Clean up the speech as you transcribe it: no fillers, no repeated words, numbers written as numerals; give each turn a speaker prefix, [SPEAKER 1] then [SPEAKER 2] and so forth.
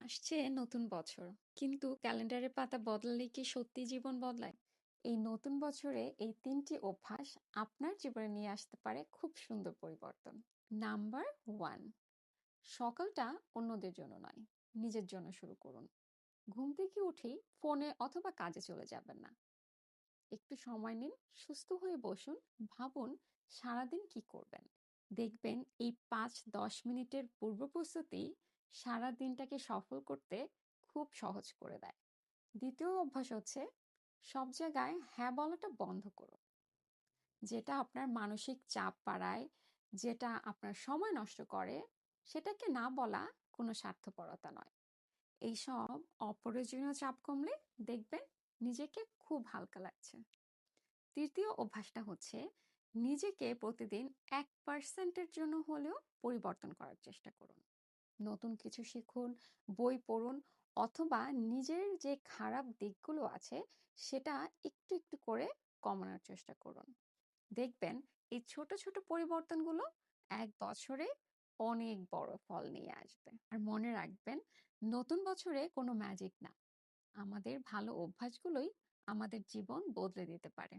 [SPEAKER 1] আসছে নতুন বছর, কিন্তু ক্যালেন্ডারের পাতা বদলালে কি সত্যি জীবন বদলায়? এই নতুন বছরে এই তিনটি অভ্যাস আপনার জীবনে নিয়ে আসতে পারে খুব সুন্দর পরিবর্তন। নাম্বার ওয়ান, সকালটা অন্যদের জন্য নয়, নিজের জন্য শুরু করুন। ঘুম থেকে উঠেই ফোনে অথবা কাজে চলে যাবেন না। একটু সময় নিন, সুস্থ হয়ে বসুন, ভাবুন সারাদিন কি করবেন। দেখবেন এই 5-10 মিনিটের পূর্ব প্রস্তুতি সারা দিনটাকে সফল করতে খুব সহজ করে দেয়। দ্বিতীয় অভ্যাস হচ্ছে, সব জায়গায় হ্যাঁ বলাটা বন্ধ করুন। যেটা আপনার মানসিক চাপ বাড়ায়, যেটা আপনার সময় নষ্ট করে, সেটাকে না বলা কোনো স্বার্থপরতা নয়। এইসব অপ্রয়োজনীয় চাপ কমলে দেখবেন নিজেকে খুব হালকা লাগছে। তৃতীয় অভ্যাসটা হচ্ছে, নিজেকে প্রতিদিন 1%-এর জন্য হলেও পরিবর্তন করার চেষ্টা করুন। নতুন কিছু শিখুন, বই পড়ুন, অথবা নিজের যে খারাপ দিকগুলো আছে সেটা একটু একটু করে কমানোর চেষ্টা করুন। দেখবেন এই ছোট ছোট পরিবর্তনগুলো 1 বছরে অনেক বড় ফল নিয়ে আসবে। আর মনে রাখবেন, নতুন বছরে কোনো ম্যাজিক না, আমাদের ভালো অভ্যাসগুলোই আমাদের জীবন বদলে দিতে পারে।